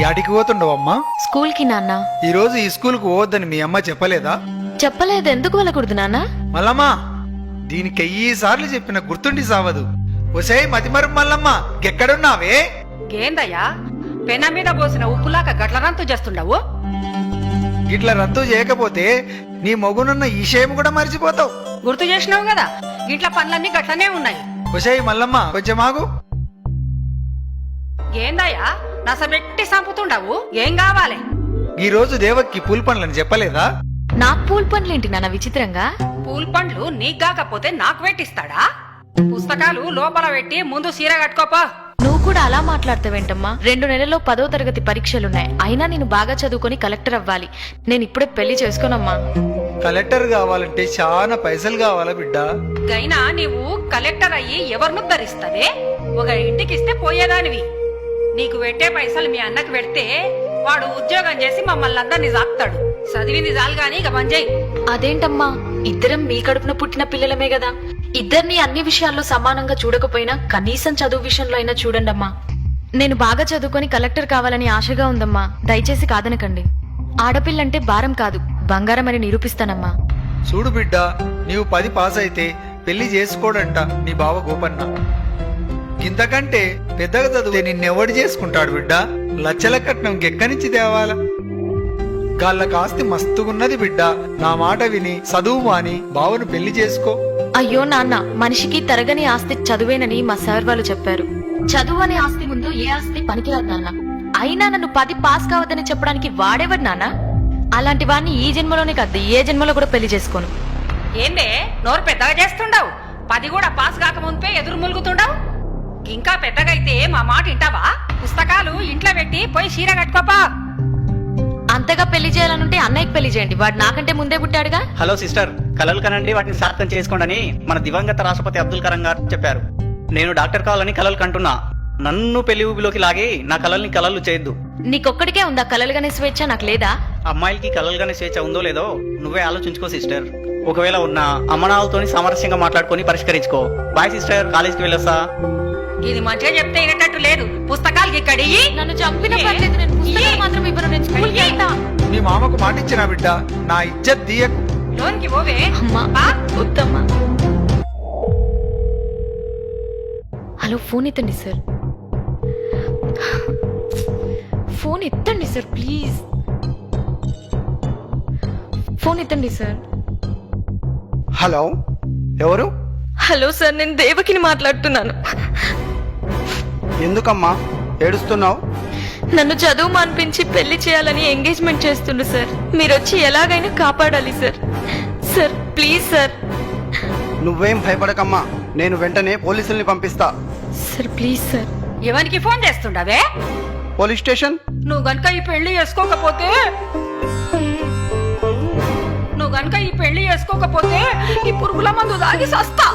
యాడికి పోతుండవమ్మా? స్కూల్ కి నాన్న. ఈ రోజు ఈ స్కూల్ కు పోవద్దని మీ అమ్మ చెప్పలేదా? చెప్పలేదు. ఎందుకు వెళ్ళకూడదు నాన్న? మల్లమ్మా, దీనికి 1000 సార్లు చెప్పిన గుర్తుండి సావదు. ఒసే మతిమరు మల్లమ్మ, ఎక్కడున్నావే? ఏందయ్యా పెన మీద పోసిన ఉప్పులాక గట్ల రంతు చేస్తుండవు? ఇట్లా రద్దు చేయకపోతే నీ మగునున్న ఈ విషయం కూడా మర్చిపోతావు. గుర్తు చేసినావు కదా, ఇంట్లో పనులన్నీ గట్లనే ఉన్నాయి. ఒసే మల్లమ్మ, కొంచెం ఆగు. ఏందయ్యా నసబెట్టి సంపుతుండవు? ఏం కావాలి? ఈ రోజు దేవక్కి పూల పండ్లని చెప్పలేదా? నాకు పూల్ పనులేంటి నాన్న విచిత్రంగా? పూల్ పండ్లు నీకు కాకపోతే నాకు పెట్టిస్తాడా? పుస్తకాలు లోపల పెట్టి ముందు సీర కట్టుకోపో. నువ్వు కూడా అలా మాట్లాడతావేంటమ్మా? 2 నెలల్లో 10వ తరగతి పరీక్షలున్నాయి. అయినా నేను బాగా చదువుకొని కలెక్టర్ అవ్వాలి. నేను ఇప్పుడే పెళ్లి చేసుకోనమ్మా. కలెక్టర్ కావాలంటే చాలా పైసలు కావాలా బిడ్డ? గైనా నీవు కలెక్టర్ అయ్యి ఎవరిను ధరిస్తావే? ఒక ఇంటికిస్తే పోయేదానివి. నీకు పెట్టే పైసలు మీ అన్నకు పెడితే వాడు ఉద్యోగం చేసి మమ్మల్ని అందరినీ సాక్తాడు. చదివింది చాలు గాని ఇక మంజయ్. అదేంటమ్మా, ఇద్దరం మీ కడుపున పుట్టిన పిల్లలమే కదా. ఇద్దరిని అన్ని విషయాల్లో సమానంగా చూడకపోయినా కనీసం చదువు విషయంలో అయినా చూడండమ్మా. నేను బాగా చదువుకొని కలెక్టర్ కావాలని ఆశగా ఉందమ్మా. దయచేసి కాదనకండి. ఆడపిల్లంటే భారం కాదు, బంగారం అని నిరూపిస్తానమ్మా. చూడు బిడ్డ, నీవు 10 పాస్ అయితే పెళ్లి చేసుకోడంట నీ బావ గోపన్న. ఇంతకంటే పెద్దగా చదివితే నిన్నెవడు చేసుకుంటాడు బిడ్డ? లచ్చల కట్నం గెక్కనిచ్చి తేవాల. గాళ్ళ ఆస్తి మస్తుగున్నది బిడ్డ. నా మాట విని చదువు మాని బావను పెళ్లి చేసుకో. అయ్యో నాన్న, మనిషికి తరగని ఆస్తి చదువేనని మా సార్ వాళ్ళు చెప్పారు. చదువు అనే ఆస్తి ముందు ఏ ఆస్తి పనికిరాదు నాన్న. అయినా నన్ను 10 పాస్ కావద్దని చెప్పడానికి వాడేవాడు నాన్న? అలాంటి వాడిని ఈ జన్మలోనే కాదు, ఏ జన్మలో కూడా పెళ్లి చేసుకోను. ఏందే నోరు పెద్దగా చేస్తుండవు? 10 కూడా పాస్ కాక ముందే ఎదురు ములుగుతుండవు. ఇంకా పెద్దగైతే మా మాట వింటావా? పుస్తకాలు ఇంట్లో పెట్టి పోయి చీర కట్టుకోపా. అంతగా పెళ్లి చేయాలనుంటే అన్నయ్యకి పెళ్లి చేయండి. వాడు నాకంటే ముందే పుట్టాడుగా. హలో సిస్టర్, కలలు కనండి, వాటిని సార్థం చేసుకోండి మన దివంగత రాష్ట్రపతి అబ్దుల్ కలాం గారు చెప్పారు. నేను డాక్టర్ కావాలని కలలు కంటున్నా. నన్ను పెళ్లి ఊబిలోకి లాగి నా కలల్ని కలలు చేయొద్దు. నీకొక్కడికే ఉందా కలలుగానే స్వేచ్ఛ? నాకు లేదా? అమ్మాయిలకి కలలుగానే స్వేచ్ఛ ఉందో లేదో నువ్వే ఆలోచించుకో సిస్టర్. ఒకవేళ ఉన్న అమ్మనాలతోని సామరస్యంగా మాట్లాడుకొని పరిష్కరించుకో. బాయ్ సిస్టర్, కాలేజీకి వెళ్ళొస్తా. ఇది మంచిగా చెప్తే వినేటట్టు లేదు. పుస్తకాలకి ఇక్కడి నన్ను చంపిన పర్లేదు, నేను పుస్తకాలు మాత్రం ఇవ్వను. నేను స్కూల్కి వెళ్తా. మీ మామకు మాటిచ్చిన బిడ్డ, నా ఇజ్జత్ తీయకు. లోన్కి పోవే. అమ్మా వద్దమ్మా. హలో, ఫోన్ ఎత్తండి సార్. ఫోన్ ఎత్తండి సార్ ప్లీజ్. ఫోన్ ఎత్తండి సార్. హలో, ఎవరు? హలో సార్, నేను దేవకిని మాట్లాడుతున్నాను. ఎందుకమ్మా ఏడుస్తున్నావు? నన్ను చదువు మాన్పించి పెళ్లి చేయాలని ఎంగేజ్మెంట్ చేస్తుండు సార్. మీరు వచ్చి ఎలాగైనా కాపాడాలి సార్. Sir please sir. నువ్వేం భయపడకమ్మా, నేను వెంటనే పోలీసుల్ని పంపిస్తా. Sir please sir. ఎవరికి ఫోన్ చేస్తుండవే? Police station. నువ్వు గనుక ఈ పెళ్లి చేసుకోకపోతే ఈ పురుగుల మందు తాగి సస్తా.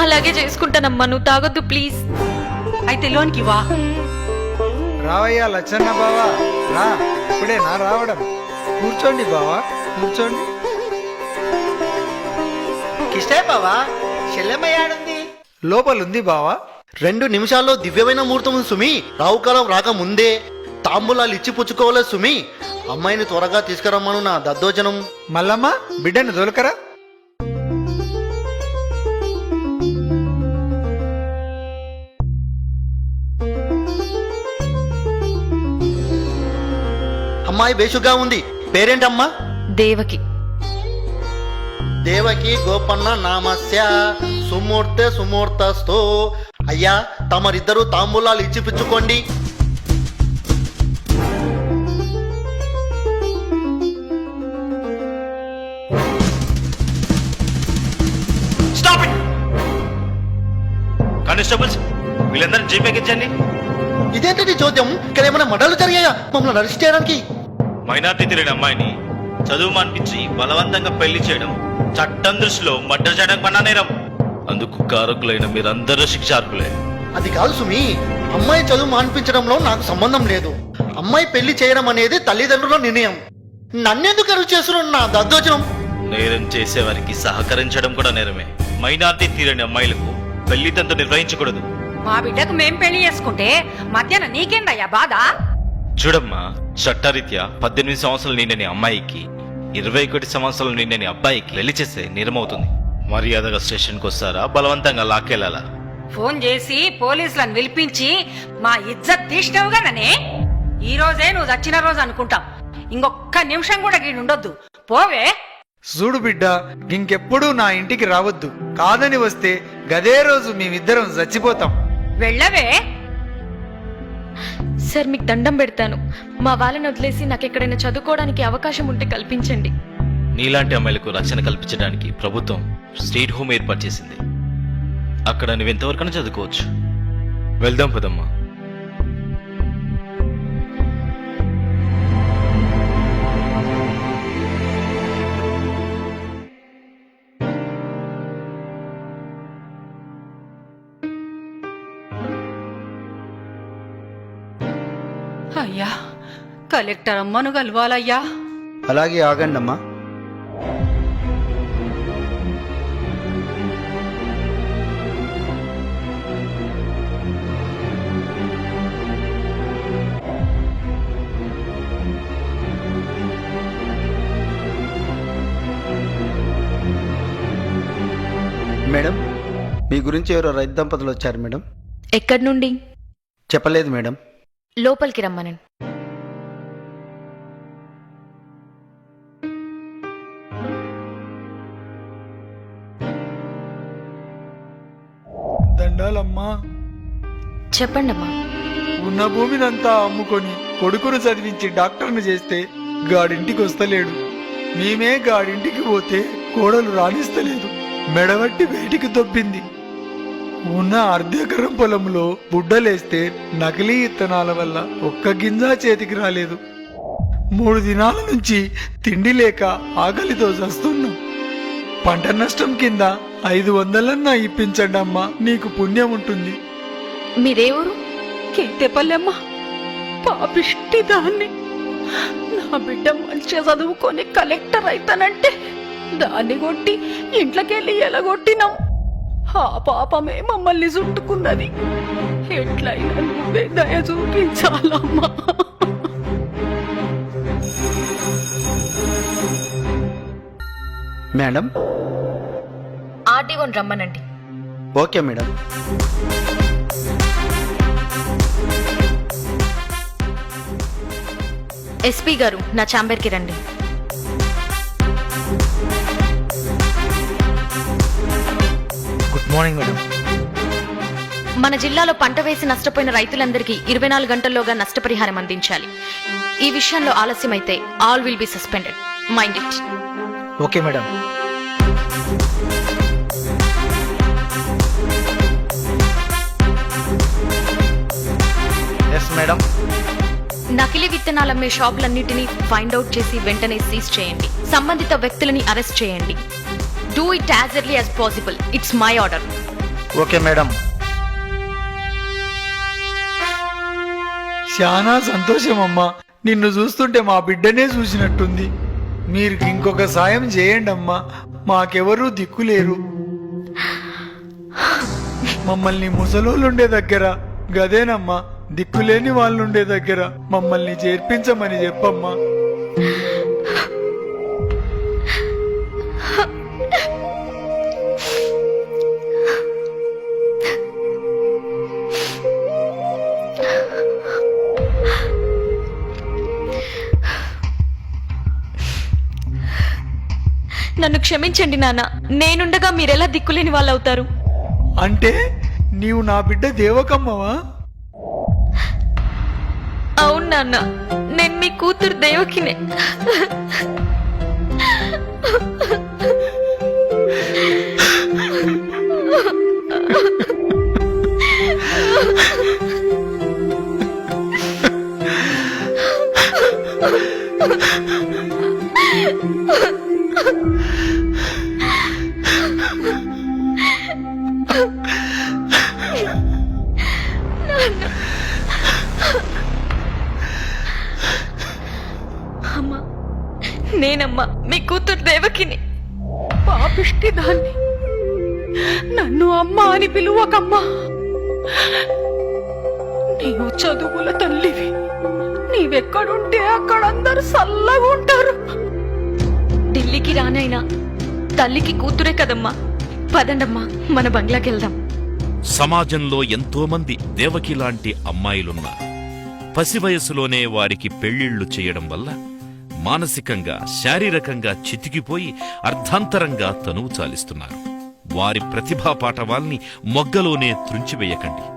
అలాగే చేసుకుంటానమ్మా, నువ్వు తాగొద్దు ప్లీజ్. అయితే లోన్కి వా. రావయ్యా లచ్చన్న బావా, రా. ఇప్పుడే నా రావడం. కూర్చోండి బావా, కూర్చోండి. కిష్టే బావా, చెల్లెమ్మయ్యాడుంది. లోపలుంది బావా. 2 నిమిషాల్లో దివ్యమైన ముహూర్తం ఉంది సుమి. రావుకాలం రాక ముందే తాంబూలాలు ఇచ్చి పుచ్చుకోవాలి సుమి. అమ్మాయిని త్వరగా తీసుకురమ్మను నా దద్దోజనం. మల్లమ్మ, బిడ్డను దొలకరా. అమ్మాయి బేషుగా ఉంది. పేరేంటమ్మా? దేవకి. దేవకి గోపన్న నామస్య సుమూర్తె సుమూర్తస్తో. అయ్యా, తమరిద్దరూ తాంబూలాలు ఇచ్చి పుచ్చుకోండి. కానిస్టేబుల్స్, వీళ్ళందరినీ జీపేకి ఇచ్చండి. ఇదేంటి చోద్యం? ఇక్కడ ఏమైనా మడలు జరిగాయా మమ్మల్ని అరెస్ట్ చేయడానికి? మైనార్టీ తిరిగిన అమ్మాయిని చదువు మానిపించి బలవంతంగా పెళ్లి చేయడం చట్టం దృష్టిలో మర్డర్ చేయడం కన్నా నేరం. అందుకు కారకులైన మీరందరూ శిక్షార్హులే. అది కాదు సుమి, అమ్మాయి చదువు మాన్పించడంలో నాకు సంబంధం లేదు. అమ్మాయి పెళ్లి చేయడం అనేది తల్లిదండ్రుల నిర్ణయం. నన్నెందుకు అరువు చేస్తున్నా నా దద్దోజనం? నేరం చేసేవారికి సహకరించడం కూడా నేరమే. మైనార్టీ తీరని అమ్మాయిలకు పెళ్లి తంతు నిర్వహించకూడదు. మా బిడ్డకు మేం పెళ్లి చేసుకుంటే మధ్యాహ్నం నీకేందయ్యా బాధ? చూడమ్మా, చట్టరీత్యా 18 సంవత్సరాలు నిండని అమ్మాయికి 21 సంవత్సరాలు నిండని అబ్బాయికి పెళ్లి చేస్తే నేరమవుతుంది. మర్యాదగా స్టేషన్కి వస్తారా, బలవంతంగా లాక్కెళ్ళాలా? ఫోన్ చేసి పోలీసులను పిలిపించి మా ఇజ్జత్ తీసినావుగా ననే. ఈ రోజే నువ్వు చచ్చిన రోజు అనుకుంటాం. ఇంకొక్క నిమిషం కూడా గీడుండొద్దు. పోవే. చూడు బిడ్డ, ఇంకెప్పుడు నా ఇంటికి రావద్దు. కాదని వస్తే గదే రోజు మేమిద్దరం చచ్చిపోతాం. వెళ్ళవే. సార్ మీకు దండం పెడతాను. మా వాళ్ళని వదిలేసి నాకు ఎక్కడైనా చదువుకోవడానికి అవకాశం ఉంటే కల్పించండి. నీలాంటి అమ్మాయిలకు రక్షణ కల్పించడానికి ప్రభుత్వం స్టేట్ హోమ్ ఏర్పాటు చేసింది. అక్కడ నువ్వెంతవరకైనా చదువుకోవచ్చు. వెళ్దాం పదమ్మా. అయ్యా, కలెక్టర్ అమ్మను కలవాలయ్యా. అలాగే ఆగండి అమ్మా. మేడం, మీ గురించి ఎవరో రైతు దంపతులు వచ్చారు మేడం. ఎక్కడి నుండి? చెప్పలేదు మేడం. లోపలికి రమ్మనండి. దండాలమ్మా. చెప్పండమ్మా. ఉన్న భూమినంతా అమ్ముకొని కొడుకును చదివించి డాక్టర్ను చేస్తే గాడింటికి వస్తలేడు. మేమే గాడింటికి పోతే కోడలు రాణిస్తలేదు. మెడవట్టి బయటికి దొబ్బింది. ఉన్న అర్ధెకరం పొలంలో బుడ్డలేస్తే నకిలీ ఇత్తనాల వల్ల ఒక్క గింజ చేతికి రాలేదు. 3 దినాల నుంచి తిండి లేక ఆకలితో చస్తున్నాం. పంట నష్టం కింద 500 ఇప్పించండి అమ్మా, నీకు పుణ్యం ఉంటుంది. మీరేవరు? కేతేపల్లెమ్మ, పాపిష్టి దాన్ని. నా బిడ్డ మంచిగా చదువుకొని కలెక్టర్ అయితానంటే దాన్ని కొట్టి ఇంట్లోకెళ్ళి ఎలగొట్టినాం. ఆ పాపమే మమ్మల్ని చుట్టుకున్నది. ఎట్లయినా నువ్వే దయ చూపించాలమ్మా. మేడం. ఆర్డీఓని రమ్మనండి. Okay madam. ఎస్పీ గారు, నా ఛాంబర్కి రండి. Good morning madam. మన జిల్లాలో పంట వేసి నష్టపోయిన రైతులందరికీ 24 గంటల్లోగా నష్టపరిహారం అందించాలి. ఈ విషయంలో ఆలస్యమైతే all will be suspended. Mind it. Okay madam. Yes madam. నకిలీ విత్తనాలమ్మే షాపులన్నిటినీ ఫైండ్ అవుట్ చేసి వెంటనే సీజ్ చేయండి. సంబంధిత వ్యక్తులని అరెస్ట్ చేయండి. Do it as early as possible. It's my order. Okay madam. చాలా సంతోషం అమ్మా. నిన్ను చూస్తుంటే మా బిడ్డనే చూసినట్టుంది. మీరు ఇంకొక సాయం చేయండి అమ్మా, మాకెవరూ దిక్కులేరు. మమ్మల్ని ముసలోళ్ళుండే దగ్గర గదేనమ్మా, దిక్కులేని వాళ్ళుండే దగ్గర మమ్మల్ని చేర్పించమని చెప్పమ్మా. నన్ను క్షమించండి నాన్న. నేనుండగా మీరెలా దిక్కులేని వాళ్ళు అవుతారు? అంటే నీవు నా బిడ్డ దేవకమ్మవా? అవును నాన్న, నేను మీ కూతురు దేవకినే. అమ్మా, నేనమ్మా మీ కూతురు దేవకిని. పాపిష్టి దాన్ని. నన్ను అమ్మ అని పిలువకమ్మా. నీవు చదువుల తల్లివి. నీవే ఎక్కడుంటే అక్కడ అందరు చల్లగా ఉంటారు. ఢిల్లీకి రానైనా తల్లికి కూతురే కదమ్మా. పదండమ్మా, మన బంగ్లాకి వెళ్దాం. సమాజంలో ఎంతో మంది దేవకి లాంటి అమ్మాయిలున్నారు. పసి వయసులోనే వారికి పెళ్లిళ్లు చేయడం వల్ల మానసికంగా శారీరకంగా చితికిపోయి అర్ధాంతరంగా తనువు చాలిస్తున్నారు. వారి ప్రతిభా పాటవాల్ని మొగ్గలోనే త్రుంచివేయకండి.